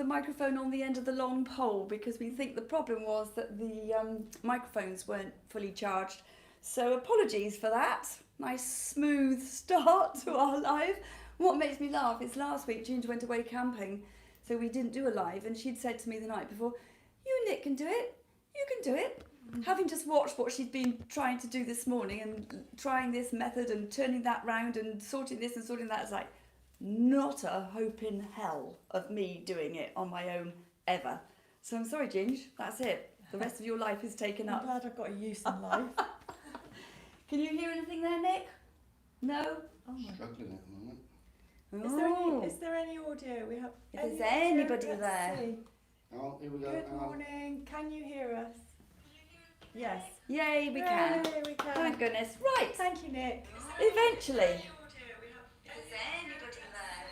microphone on the end of the long pole because we think the problem was that the microphones weren't fully charged. So apologies for that. Nice smooth start to our live. What makes me laugh is last week Ginger went away camping, so we didn't do a live, and she'd said to me the night before, "You, Nick, can do it. You can do it." Having just watched what she'd been trying to do this morning and trying this method and turning that round and sorting this and sorting that, it's like not a hope in hell of me doing it on my own ever. So I'm sorry, Ginge, that's it. The rest of your life is taken up. I'm glad I've got a use in life. Can you hear anything there, Nick? No? Oh my. Struggling at the moment. Oh. Is there any audio? We have. If there's anybody Let's there. see. Oh, here we go. Good morning. Can you hear us? Yes. Yay, we can. Yay, we can. Thank goodness. Right. Thank you, Nick. Eventually.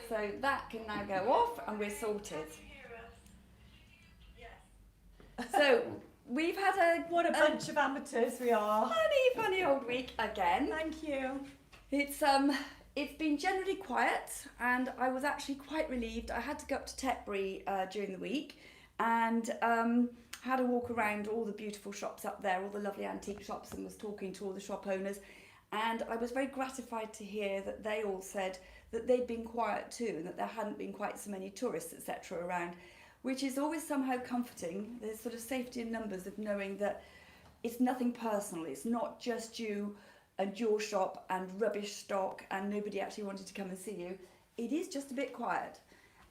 So that can now go off and we're sorted. So we've had What a bunch of amateurs we are. funny old week again. Thank you. It's been generally quiet, and I was actually quite relieved. I had to go up to Tetbury during the week and had a walk around all the beautiful shops up there, all the lovely antique shops, and was talking to all the shop owners. And I was very gratified to hear that they all said that they'd been quiet too, and that there hadn't been quite so many tourists, etc. around, which is always somehow comforting. There's sort of safety in numbers of knowing that it's nothing personal. It's not just you and your shop and rubbish stock and nobody actually wanted to come and see you. It is just a bit quiet.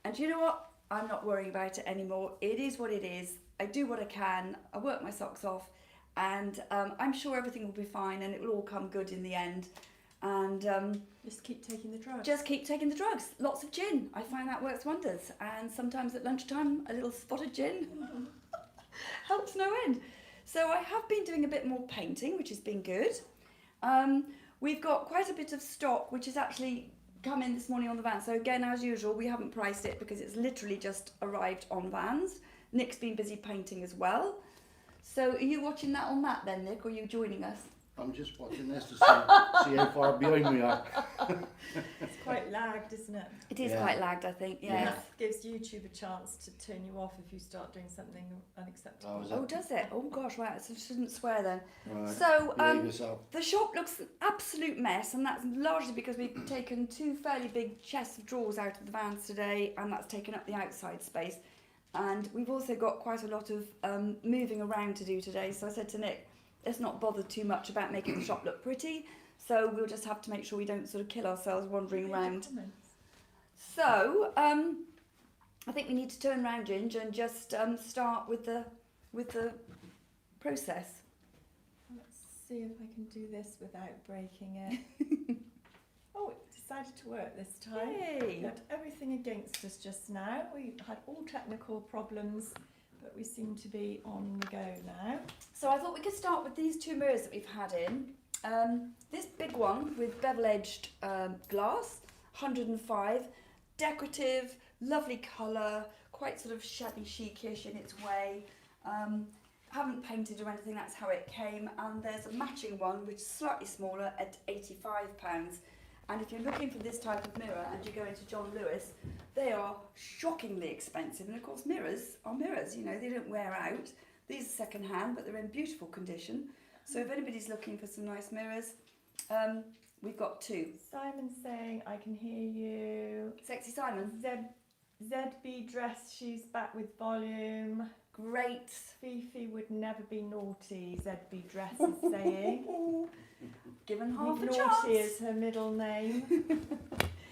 And you know what? I'm not worrying about it anymore. It is what it is. I do what I can. I work my socks off, and I'm sure everything will be fine and it will all come good in the end. And Just keep taking the drugs. just keep taking the drugs. Lots of gin. I find that works wonders. And sometimes at lunchtime, a little spotted gin helps no end. So I have been doing a bit more painting, which has been good. We've got quite a bit of stock, which has actually come in this morning on the van. So again, as usual, we haven't priced it because it's literally just arrived on vans. Nick's been busy painting as well. So are you watching that on that then, Nick, or are you joining us? I'm just watching this to see how far behind we are. It's quite lagged, isn't it? It is Yeah. quite lagged, I think, And yes. that gives YouTube a chance to turn you off if you start doing something unacceptable. Oh, is Oh, does it? Oh gosh, right, so I shouldn't swear then. Right. So, Behave yourself. the shop looks an absolute mess, and that's largely because we've taken two fairly big chests of drawers out of the vans today, and that's taken up the outside space. And we've also got quite a lot of moving around to do today, so I said to Nick, let's not bother too much about making the shop look pretty, so we'll just have to make sure we don't sort of kill ourselves wandering around. So, I think we need to turn around, Ginger, and just start with the process. Let's see if I can do this without breaking it. Oh, it decided to work this time. We Yay! had everything against us just now. We had all technical problems, but we seem to be on the go now. So I thought we could start with these two mirrors that we've had in. This big one with bevel-edged glass, 105, decorative, lovely colour, quite sort of shabby chicish in its way. Haven't painted or anything, that's how it came. And there's a matching one which is slightly smaller at £85. And if you're looking for this type of mirror and you go into John Lewis, they are shockingly expensive. And of course mirrors are mirrors, you know, they don't wear out. These are second hand, but they're in beautiful condition. So if anybody's looking for some nice mirrors, we've got two. Simon's saying, I can hear you. Sexy Simon. ZB dress, she's back with volume. Great. Fifi would never be naughty, ZB dress is saying. Given half a Naughty chance. is her middle name.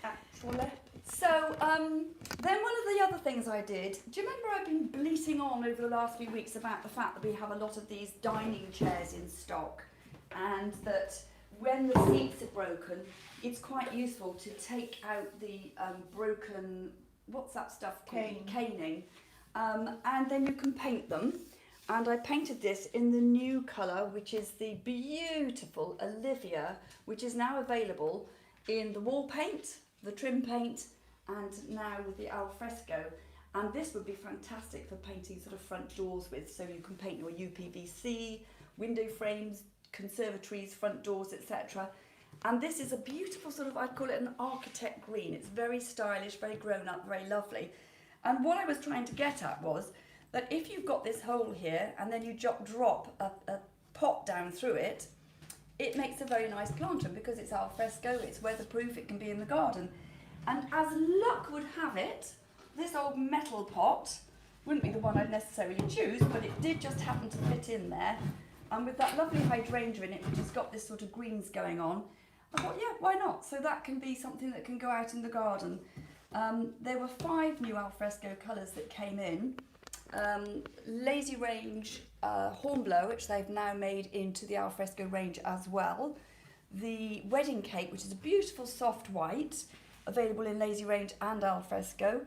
Actually. So, then one of the other things I did, do you remember I've been bleating on over the last few weeks about the fact that we have a lot of these dining chairs in stock, and that when the seats are broken, it's quite useful to take out the broken, what's that stuff called? Caning. And then you can paint them. And I painted this in the new colour, which is the beautiful Olivia, which is now available in the wall paint, the trim paint, and now with the al fresco. And this would be fantastic for painting sort of front doors with, so you can paint your UPVC, window frames, conservatories, front doors, etc. And this is a beautiful sort of, I'd call it an architect green. It's very stylish, very grown up, very lovely. And what I was trying to get at was that if you've got this hole here and then you drop a pot down through it, it makes a very nice planter because it's al fresco, it's weatherproof, it can be in the garden. And as luck would have it, this old metal pot wouldn't be the one I'd necessarily choose, but it did just happen to fit in there. And with that lovely hydrangea in it, which has got this sort of greens going on, I thought, yeah, why not? So that can be something that can go out in the garden. There were 5 new alfresco colours that came in. Lazy Range Hornblower, which they've now made into the alfresco range as well. The Wedding Cake, which is a beautiful soft white, available in Lazy Range and alfresco.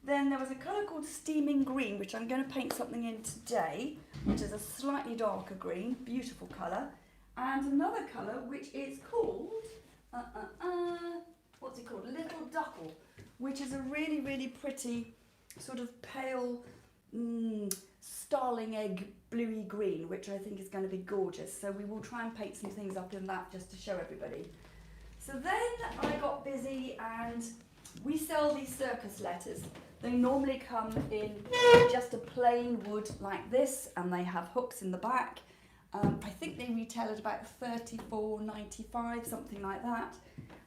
Then there was a colour called Steaming Green, which I'm going to paint something in today, which is a slightly darker green, beautiful colour. And another colour which is called, what's it called? Little Duckle, which is a really, really pretty sort of pale starling egg bluey green, which I think is going to be gorgeous. So we will try and paint some things up in that just to show everybody. So then I got busy and we sell these circus letters. They normally come in just a plain wood like this, and they have hooks in the back. I think they retail at about $34.95, something like that.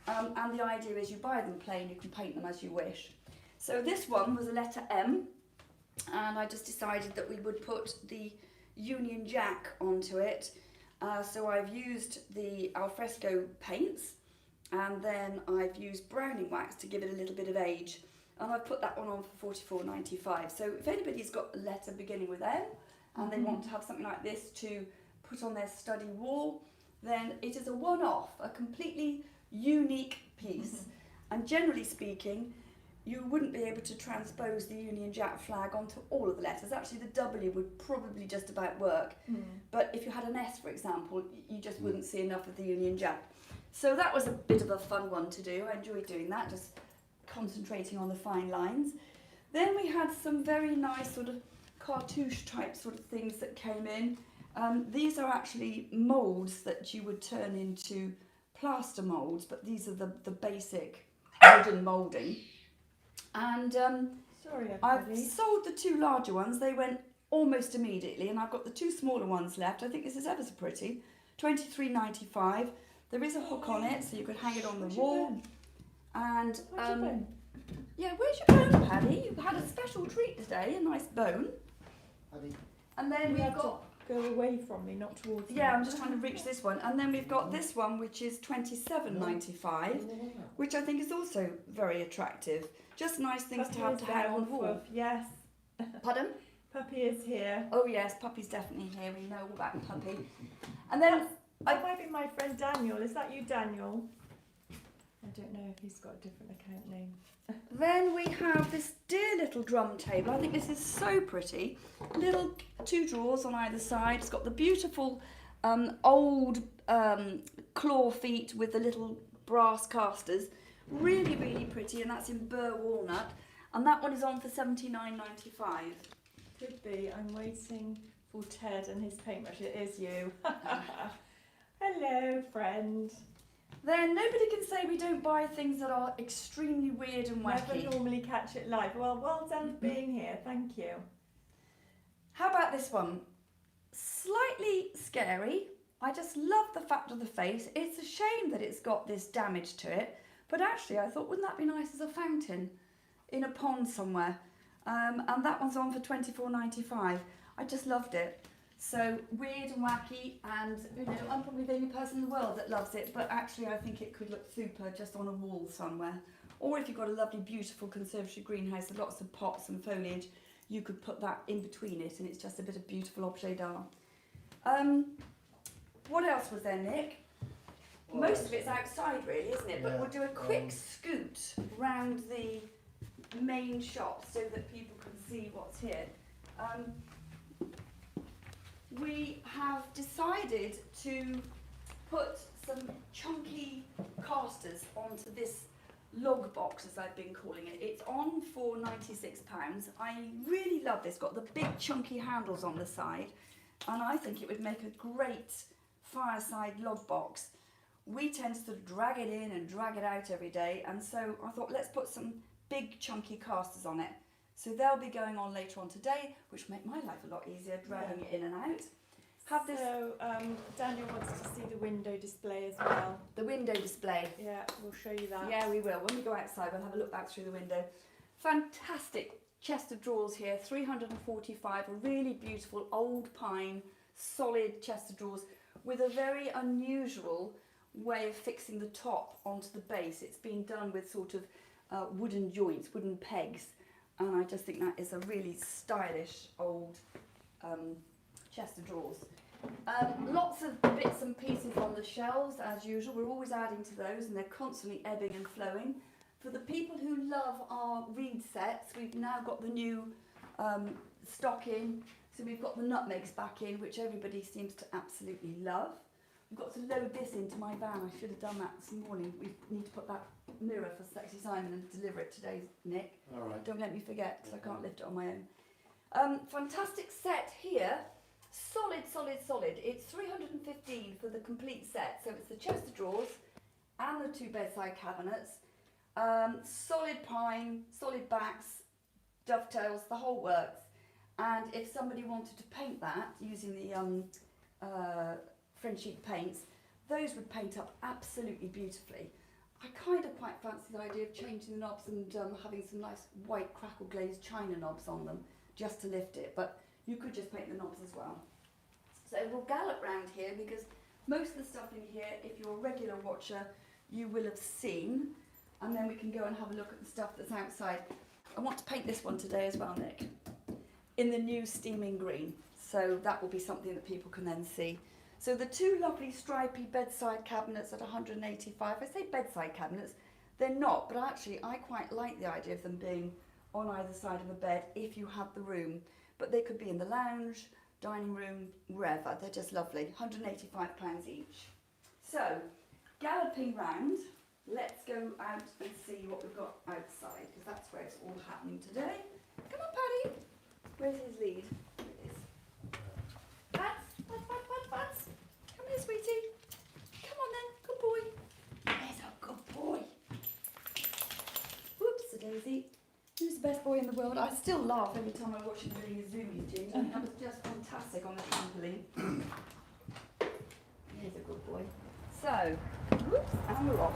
And the idea is you buy them plain, you can paint them as you wish. So this one was a letter M, and I just decided that we would put the Union Jack onto it. So I've used the alfresco paints, and then I've used browning wax to give it a little bit of age. And I've put that one on for $44.95. So if anybody's got a letter beginning with M and they want to have something like this to put on their study wall, then it is a one-off, a completely unique piece. And generally speaking, you wouldn't be able to transpose the Union Jack flag onto all of the letters. Actually, the W would probably just about work. But if you had an S, for example, you just wouldn't see enough of the Union Jack. So that was a bit of a fun one to do. I enjoyed doing that, just concentrating on the fine lines. Then we had some very nice sort of cartouche type sort of things that came in. These are actually moulds that you would turn into plaster moulds, but these are the basic wooden moulding. And Sorry, I've sold the 2 larger ones. They went almost immediately, and I've got the 2 smaller ones left. I think this is ever so pretty. $23.95. There is a hook on it, so you could hang it on the wall. And yeah, where's your bone, Paddy? You had a special treat today, a nice bone. Paddy. And then You we've have got, to go away from me, not towards me. yeah, I'm just trying to reach this one. And then we've got this one, which is $27.95, which I think is also very attractive. Just nice things Puppy to have is to hang there, on the wall. Woof. Yes, Pardon? Puppy is here. Oh yes, Puppy's definitely here. We know all about Puppy. And then That might be my friend Daniel. Is that you, Daniel? I don't know if he's got a different account name. Then we have this dear little drum table. I think this is so pretty. Little 2 drawers on either side. It's got the beautiful old claw feet with the little brass casters. Really, really pretty, and that's in burr walnut. And that one is on for $79.95. Could be. I'm waiting for Ted and his paintbrush. It is you. Hello, friend. Then nobody can say we don't buy things that are extremely weird and wacky. Never normally catch it live. Well done for being here. Thank you. How about this one? Slightly scary. I just love the fact of the face. It's a shame that it's got this damage to it, but actually I thought, wouldn't that be nice as a fountain in a pond somewhere? And that one's on for $24.95. I just loved it. So weird and wacky, and you know, I'm probably the only person in the world that loves it, but actually I think it could look super just on a wall somewhere. Or if you've got a lovely, beautiful conservatory greenhouse with lots of pots and foliage, you could put that in between it, and it's just a bit of beautiful objet d'art. What else was there, Nick? Most of it's outside, really, isn't it? But Yeah, we'll do a quick scoot round the main shop so that people can see what's here. We have decided to put some chunky casters onto this log box, as I've been calling it. It's on for £96. I really love this. It's got the big chunky handles on the side, and I think it would make a great fireside log box. We tend to sort of drag it in and drag it out every day, and so I thought, let's put some big chunky casters on it. So they'll be going on later on today, which make my life a lot easier, dragging it in and out. Have this. So Daniel wants to see the window display as well. The window display. Yeah, we'll show you that. Yeah, we will. When we go outside, we'll have a look back through the window. Fantastic chest of drawers here, 345, a really beautiful old pine, solid chest of drawers with a very unusual way of fixing the top onto the base. It's been done with sort of wooden joints, wooden pegs, and I just think that is a really stylish old chest of drawers. Lots of bits and pieces on the shelves as usual. We're always adding to those and they're constantly ebbing and flowing. For the people who love our reed sets, we've now got the new stock in. So we've got the nutmegs back in, which everybody seems to absolutely love. We've got to load this into my van. I should have done that this morning. We need to put that mirror for Sexy Simon and deliver it today, Nick. All right. Don't let me forget, because I can't lift it on my own. Fantastic set here. Solid, solid, solid. It's 315 for the complete set. So it's the chest of drawers and the two bedside cabinets. Solid pine, solid backs, dovetails, the whole works. And if somebody wanted to paint that using the Frenchic paints, those would paint up absolutely beautifully. I kind of quite fancy the idea of changing the knobs and having some nice white crackle glazed china knobs on them just to lift it, but you could just paint the knobs as well. So we'll gallop round here because most of the stuff in here, if you're a regular watcher, you will have seen, and then we can go and have a look at the stuff that's outside. I want to paint this one today as well, Nick, in the new steaming green, so that will be something that people can then see. So the two lovely stripy bedside cabinets at 185, I say bedside cabinets, they're not, but actually I quite like the idea of them being on either side of the bed if you have the room, but they could be in the lounge, dining room, wherever. They're just lovely, £185 each. So, galloping round, let's go out and see what we've got outside, because that's where it's all happening today. Come on, Paddy. Where's his lead? Here it is. Pats. Come here, sweetie. Come on then, good boy. There's a good boy. Whoops-a-daisy. Who's the best boy in the world? I still laugh every time I watch him doing his Zoom meeting. That was just fantastic on the trampoline. Here's a good boy. So, whoops, and we're off.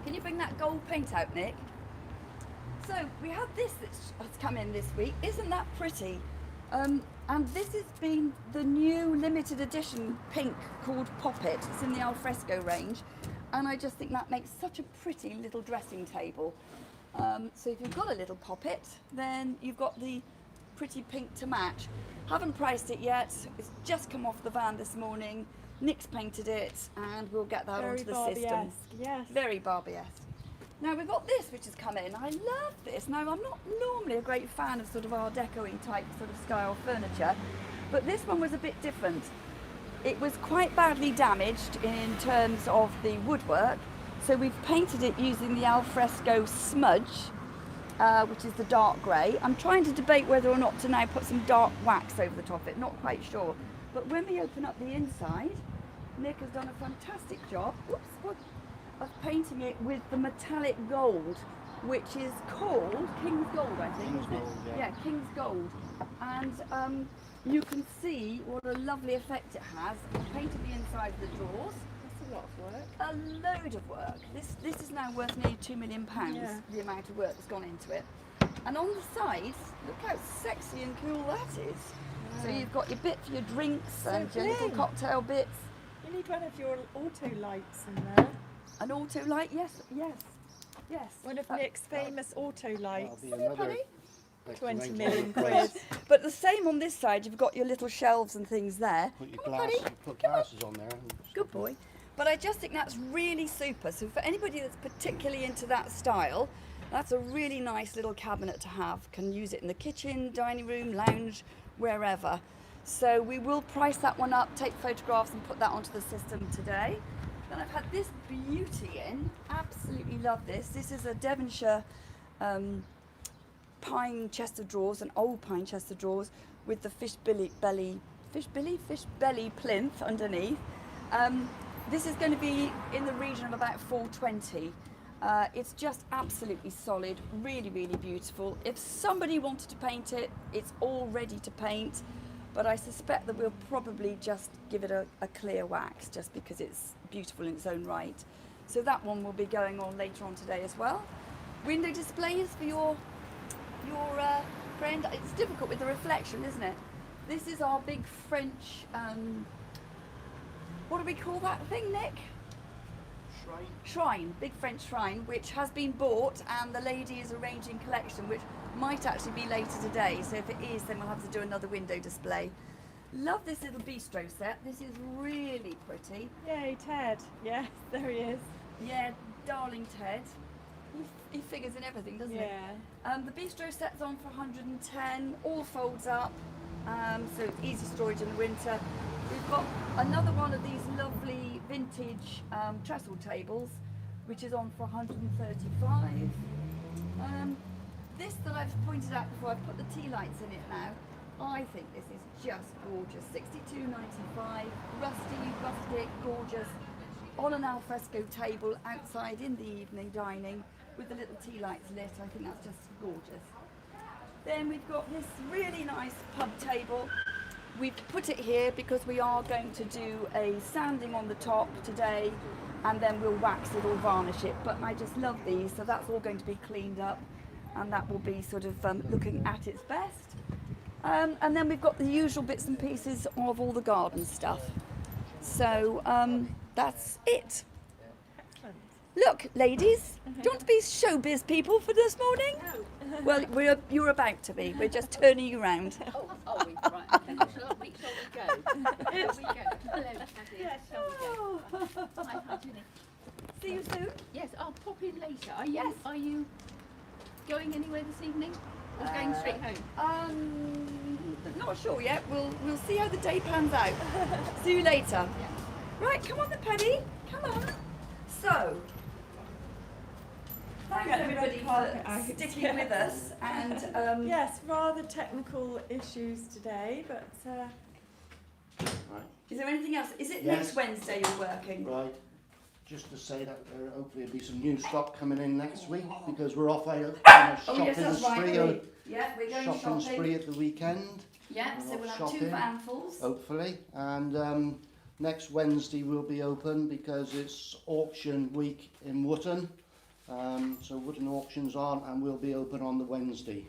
Can you bring that gold paint out, Nick? So, we have this that's come in this week. Isn't that pretty? And this has been the new limited edition pink called Pop It. It's in the alfresco range. And I just think that makes such a pretty little dressing table. So if you've got a little poppet, then you've got the pretty pink to match. Haven't priced it yet. It's just come off the van this morning. Nick's painted it, and we'll get that onto the system. Yes. Very Barbie-esque. Now we've got this which has come in. I love this. Now I'm not normally a great fan of sort of Art Deco-y type sort of style furniture, but this one was a bit different. It was quite badly damaged in terms of the woodwork, so we've painted it using the alfresco smudge, which is the dark grey. I'm trying to debate whether or not to now put some dark wax over the top of it, not quite sure. But when we open up the inside, Nick has done a fantastic job of painting it with the metallic gold, which is called King's Gold, I think, isn't it? Yeah, King's Gold. And you can see what a lovely effect it has. I've painted the inside of the drawers. That's a lot of work. A load of work. This is now worth nearly £2 million, the amount of work that's gone into it. And on the sides, look how sexy and cool that is. Wow. So you've got your bit for your drinks and your little cocktail bits. You need one of your auto lights in there. An auto light, yes. One of Nick's famous auto lights. That'll be another 20 million quid. But the same on this side, you've got your little shelves and things there. Put your Come on, glasses, buddy. put Come on. glasses on there. Good boy. But I just think that's really super. So for anybody that's particularly into that style, that's a really nice little cabinet to have. Can use it in the kitchen, dining room, lounge, wherever. So we will price that one up, take photographs and put that onto the system today. Then I've had this beauty in. Absolutely love this. This is a Devonshire pine chest of drawers, an old pine chest of drawers with the fish belly plinth underneath. This is going to be in the region of about 420, It's just absolutely solid, really, really beautiful. If somebody wanted to paint it, it's all ready to paint, but I suspect that we'll probably just give it a clear wax just because it's beautiful in its own right. So that one will be going on later on today as well. Window displays for your friend. It's difficult with the reflection, isn't it? This is our big French, what do we call that thing, Nick? Shrine, big French shrine, which has been bought, and the lady is arranging collection, which might actually be later today. So if it is, then we'll have to do another window display. Love this little bistro set. This is really pretty. Yay, Ted. Yes, there he is. Yeah, darling Ted. He figures in everything, doesn't he? Yeah. The bistro set's on for 110, all folds up, so it's easy storage in the winter. We've got another one of these lovely vintage trestle tables, which is on for 135. This that I've pointed out before, I've put the tea lights in it now. I think this is just gorgeous. $62.95, rusty, rustic, gorgeous, on an alfresco table outside in the evening dining with the little tea lights lit. I think that's just gorgeous. Then we've got this really nice pub table. We've put it here because we are going to do a sanding on the top today, and then we'll wax it or varnish it. But I just love these, so that's all going to be cleaned up, and that will be sort of looking at its best. And then we've got the usual bits and pieces of all the garden stuff. So that's it. Excellent. Look, ladies, do you want to be showbiz people for this morning? No. Well, you're about to be. We're just turning you round. Oh, right, okay. Shall we go? Here we go. Hello, Paddy. Yes, Shall we go? Hi, Jenny. See you soon. Yes, I'll pop in later. Are you going anywhere this evening? Or going straight home? Not sure yet. We'll see how the day pans out. See you later. Right, come on then, Paddy. Come on. So, thanks Get the everybody red carpet for out, sticking yes. with us. And Yes, rather technical issues today, but Right, is there anything else? Is it Yes. next Wednesday you're working? right. Just to say that hopefully there'll be some new stock coming in next week because we're off on a Oh yes, shopping that's right. spree, Yeah, we're going shopping spree at the weekend, Yeah, so we'll have Shopping. 2 vanfuls. hopefully. And next Wednesday we'll be open because it's auction week in Wotton. So Wotton auction's on, and we'll be open on the Wednesday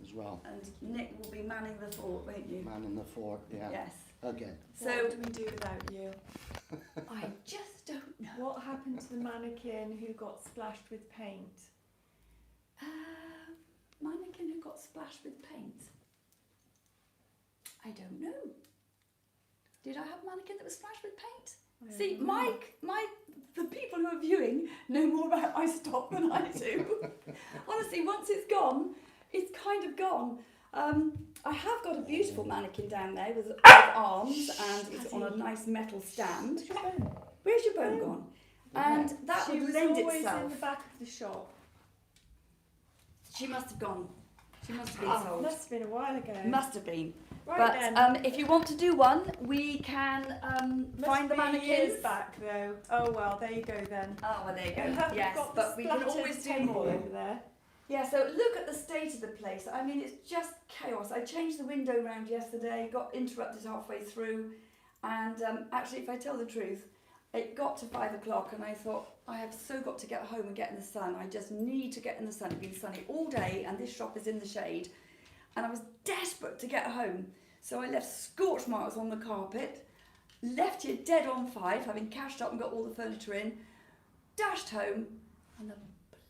as well. And Nick will be manning the fort, won't you? Man in the fort, yeah. Yes. Again. So what do we do without you? I just don't know. What happened to the mannequin who got splashed with paint? Mannequin who got splashed with paint. I don't know. Did I have a mannequin that was splashed with paint? I don't See, know. the people who are viewing know more about my stock than I do. Honestly, once it's gone, it's kind of gone. I have got a beautiful mannequin down there with arms, and it's on a nice metal stand. Where's your bone? Where's your bone gone? And that She would was lend always itself. in the back of the shop. She must have gone. She must have been Oh, sold. must have been a while ago. Must have been. Right But then. if you want to do one, we can Must find the be mannequins. years back though. Oh well, there you go then. Oh, well, there you We've go. Yes, got but the we can splattered always do table more. over there. Yeah, so look at the state of the place. I mean, it's just chaos. I changed the window round yesterday, got interrupted halfway through, and actually, if I tell the truth, it got to 5 o'clock, and I thought, I have so got to get home and get in the sun. I just need to get in the sun. It's been sunny all day, and this shop is in the shade, and I was desperate to get home. So I left scorch marks on the carpet, left here dead on 5, having cashed up and got all the furniture in, dashed home, and the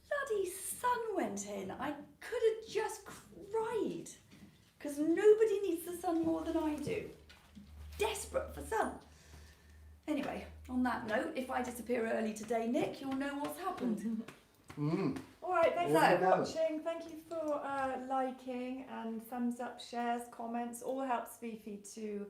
bloody sun went in. I could have just cried, because nobody needs the sun more than I do. Desperate for sun. Anyway, on that note, if I disappear early today, Nick, you'll know what's happened. Alright, thanks There for we go. watching. Thank you for liking and thumbs up, shares, comments. All helps Fifi to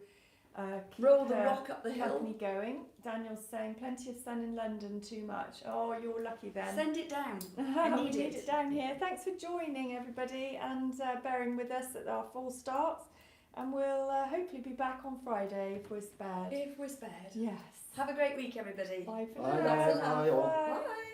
keep Roll the her rock up the hill. company going. Daniel's saying plenty of sun in London, too much. Oh, you're lucky then. Send it down. We need need it. it down here. Thanks for joining everybody and bearing with us at our full starts. And we'll hopefully be back on Friday if we're spared. If we're spared. Yes. Have a great week, everybody. Bye for Bye now. now. Bye all. Bye. Bye.